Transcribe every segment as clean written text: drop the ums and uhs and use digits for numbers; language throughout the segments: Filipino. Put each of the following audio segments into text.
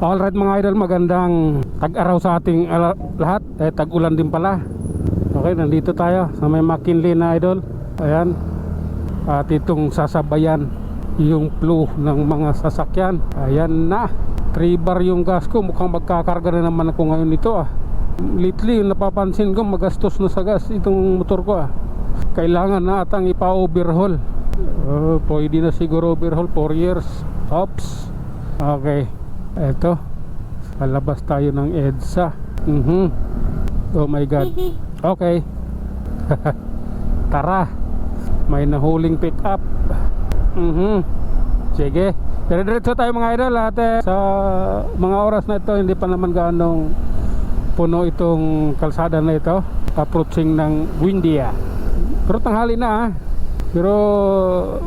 Alright mga idol, magandang tag-araw sa ating lahat. Tag-ulan din pala. Okay, nandito tayo sa may McKinley na idol. Ayan. At itong sasabayan yung flow ng mga sasakyan. Ayan na. 3 bar yung gas ko. Mukhang magkakarga na naman ako ngayon nito Lately, napapansin ko magastos na sa gas itong motor ko Kailangan na atang ipa-overhaul. Pwede na siguro overhaul 4 years. Oops. Okay. Eto, palabas tayo ng EDSA. Oh my god. Okay. Tara, may nahuling pick up. Sige, dire-diretso tayo mga idol. At sa mga oras na ito, hindi pa naman gaanong puno itong kalsada na ito, approaching ng Buendia. Pero tanghali na pero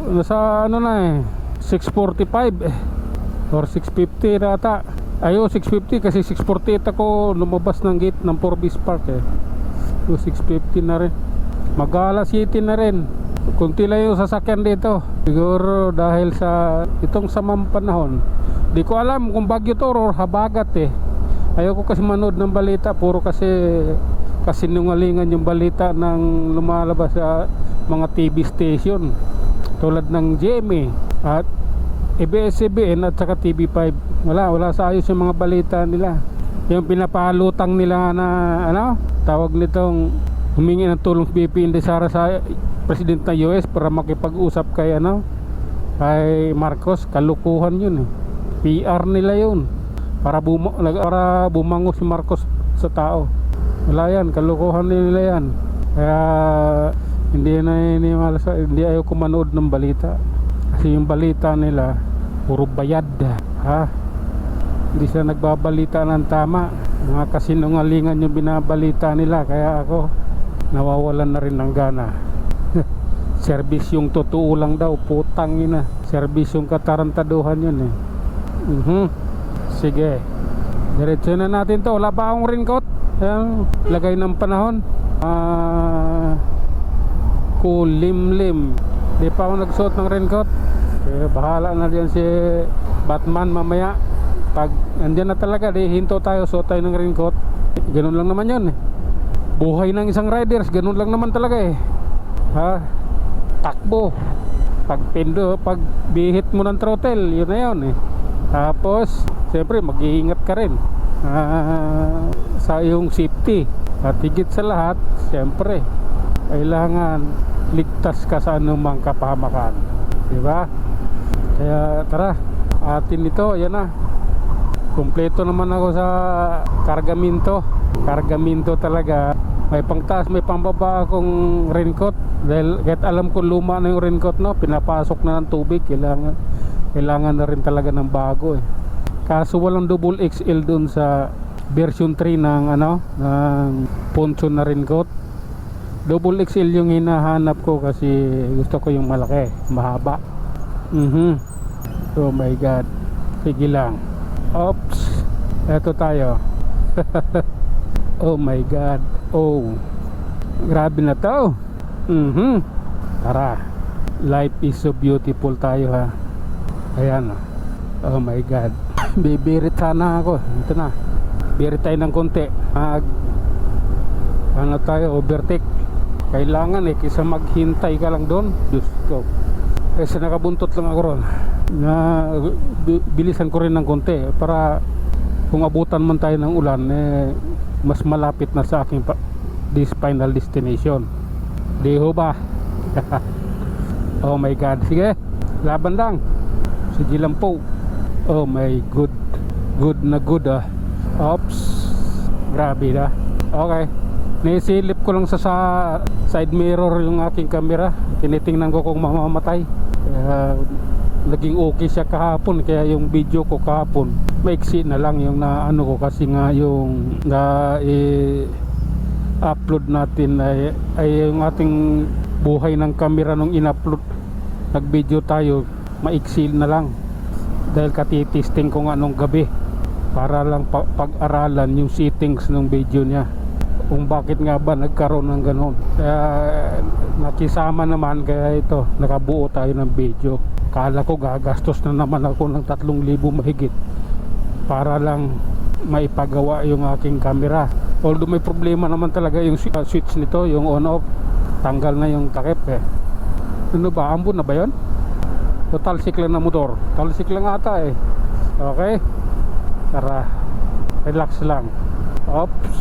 nasa ano na 6:45 or 6:50 na ata. Ayo 6:50 kasi 6:48 ako lumabas ng gate ng Forbes Park So 6:50 na rin. Mag-alas 7 na rin. Kunti lang yung sasakyan dito. Siguro dahil sa itong samang panahon. Di ko alam kung bagyo to or habagat Ayoko kasi manood ng balita. Puro kasi sinungalingan yung balita ng lumalabas sa mga TV station tulad ng GMA at ABS-CBN at saka TV5. Wala sa ayos yung mga balita nila. Yung pinapalutang nila na tawag nitong humingi ng tulong BP Indesara sa President ng US para makipag-usap kay kay Marcos. Kalukuhan yun PR nila yun para bumango si Marcos sa tao. Wala yan, kalukuhan nila yan. Kaya hindi ayaw ko manood ng balita. Kasi yung balita nila puro bayad Hindi sila nagbabalita ng tama. Mga kasinungalingan yung binabalita nila. Kaya ako nawawalan na rin ng gana. Service yung totoo lang daw. Putang ina. Service yung katarantaduhan yun Sige, diretso na natin to. Wala pa akong raincoat. Ayan, lagay ng panahon kulimlim. Di pa ako nagsuot ng raincoat. Bahala na diyan si Batman mamaya. Pag andyan na talaga, di hinto tayo, suot tayo ng raincoat. Ganun lang naman yun Buhay ng isang riders, ganun lang naman talaga Takbo. Pag bihit mo ng throttle, yun na yun Tapos siyempre mag-iingat ka rin sa iyong safety. At higit sa lahat, siyempre kailangan ligtas ka sa anumang kapahamakan, diba? Kaya tara, atin ito. Ayan na, kumpleto naman ako sa kargamento talaga. May pangtaas, may pambaba akong raincoat. Dahil kahit alam ko luma na yung raincoat pinapasok na ng tubig. Kailangan na rin talaga ng bago Kaso walang double XL dun sa version 3 ng ng poncho na raincoat. Double XL yung hinahanap ko kasi gusto ko yung malaki, mahaba. Oh my god. Sige lang. Oops. Eto tayo. Oh my god. Oh, grabe na to. Tara. Life is so beautiful tayo Ayan. Oh my god. Bibirit sana ako. Ito na. Birit tayo ng konti. Tayo overtake. Kailangan kaysa maghintay ka lang doon. Diyos ko. Kasi nakabuntot lang ako ron. Bilisan ko rin ng konti para kung abutan man tayo ng ulan mas malapit na sa aking final destination. Di ho ba? Oh my god. Sige, laban lang. Sige lang po. Oh my good. Good na good Oops. Grabe Okay. Naisilip ko lang sa side mirror yung aking camera. Tinitingnan ko kung mamamatay. Naging okay siya kahapon. Kaya yung video ko kahapon maiksi na lang yung ko kasi nga yung upload natin ay yung ating buhay ng camera nung in-upload. Nag-video tayo, maiksi na lang dahil katitisting ko nga nung gabi para lang pag-aralan yung settings ng video niya, kung bakit nga ba nagkaroon ng ganon. Kaya nakisama naman, kaya ito nakabuo tayo ng video. Kala ko gagastos na naman ako ng 3,000 mahigit para lang maipagawa yung aking camera. Although may problema naman talaga yung switch nito, yung on off, tanggal na yung takip eh. Ano ba, ambon na ba yun? O talsik lang na motor? Talsik lang ata eh. Okay, tara, relax lang. Oops,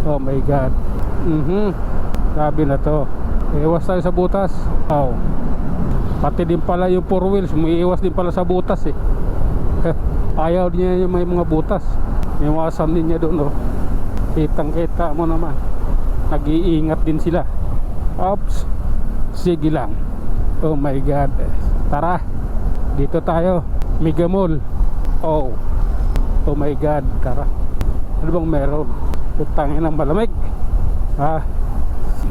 oh my god. Sabi na to, iwas tayo sa butas. Oh, pati din pala yung 4 wheels umiiwas din pala sa butas eh. Ayaw niya yung may mga butas. Iwasan din niya doon oh. Kitang kita mo naman, nag-iingat din sila. Oops, sige lang. Oh my god. Tara, dito tayo, Mega Mall. Oh my god, tara. Ano bang meron? Putangin ng malamig.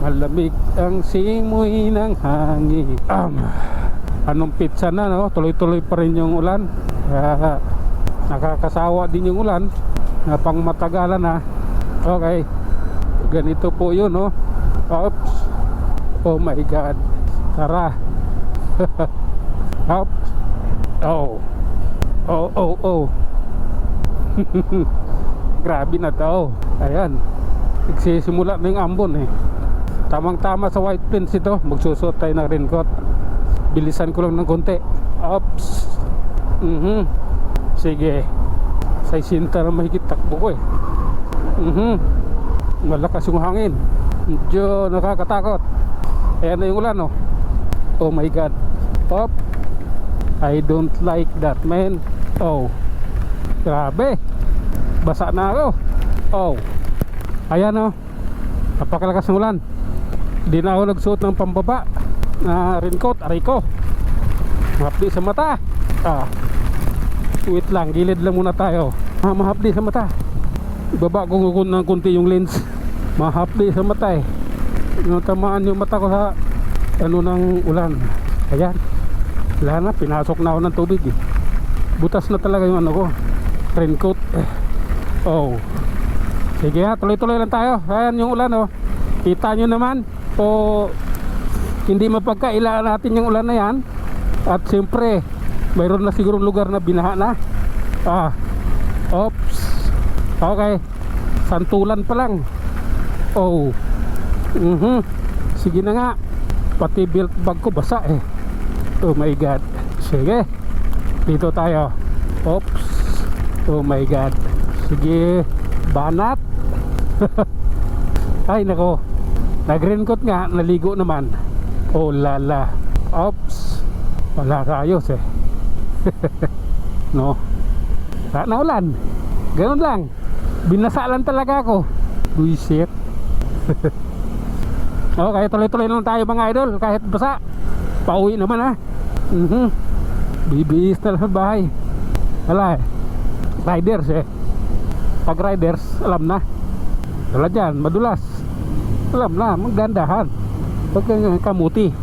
Malamig ang simoy ng hangin. Anong pizza na no? Tuloy-tuloy pa rin yung ulan. Nakakasawa din yung ulan na pang matagalan na. Okay, ganito po yun no. Oops, oh my god. Tara. Oops. Oh. Grabe na to. Ayan, nagsisimula na yung ambon eh. Tamang tama sa white plains ito. Magsusuot tayo ng raincoat. Bilisan ko lang ng konti. Oops. Sige, sa isinta na mahigit takbo ko eh. Malakas yung hangin, medyo nakakatakot. Ayan na yung ulan oh. Oh my god. Pop, I don't like that man. Oh, grabe, basa na ako. Oh, ayan oh, napakalakas ng ulan. Di na ako nagsuot ng pambaba na raincoat. Aray ko, mahapdi sa mata. Wait lang, gilid lang muna tayo. Mahapdi sa mata. Ibaba ko ng kunti yung lens. Mahapdi sa mata eh. Natamaan yung mata ko sa ano ng ulan. Ayan, wala na, pinasok na ako ng tubig eh. Butas na talaga yung ano ko, raincoat eh. Oh, sige ha, tuloy-tuloy lang tayo. Ayan yung ulan oh. Kita nyo naman o hindi mapagkailaan natin yung ulan na yan. At siyempre mayroon na siguro lugar na binaha na. Oops. Okay, santulan pa lang. Oh. Sige na nga. Pati belt bag ko basa eh. Oh my god. Sige, dito tayo. Oops. Oh my god. Sige, banat. Ay nako, nag-raincoat nga, naligo naman. Oh lala. Oops, wala kayos eh. No, naulan. Ganun lang, binasa lang talaga ako. Buisit. Okay, tuloy-tuloy lang tayo mga idol. Kahit basa, pauwi naman ha. Bibihis na lang sa bahay. Wala eh, riders eh. Pag riders, alam na. Wala dyan, madulas. Alam na, maggandahan. Pag kamuti.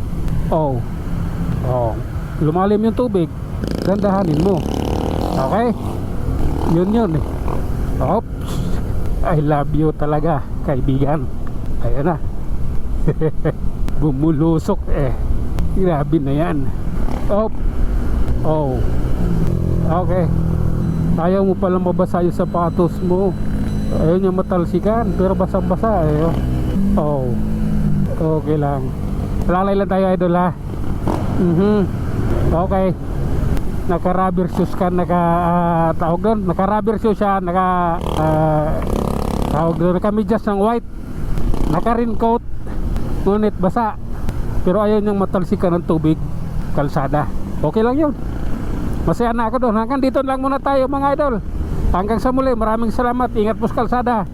Oh, lumalim yung tubig, gandahanin mo. Okay, yun eh. Oops, I love you talaga kaibigan. Ayan na. Bumulusok eh. Grabe na yan. Oh, okay. Ayaw mo palang mabasa yung sapatos mo. Ayun yung matalsikan, pero basang-basa eh. Oh, okay lang. Lalay lang tayo idol ha. Okay, naka-rubber shoes ka, tawag doon, naka-rubber shoes siya, tawag doon, naka-medyas ng white, naka-raincoat, ngunit basa, pero ayaw niyang matalsikan ng tubig, kalsada. Okay lang yun, masaya na ako doon. Hanggang dito lang muna tayo mga idol. Hanggang sa muli, maraming salamat. Ingat po sa kalsada.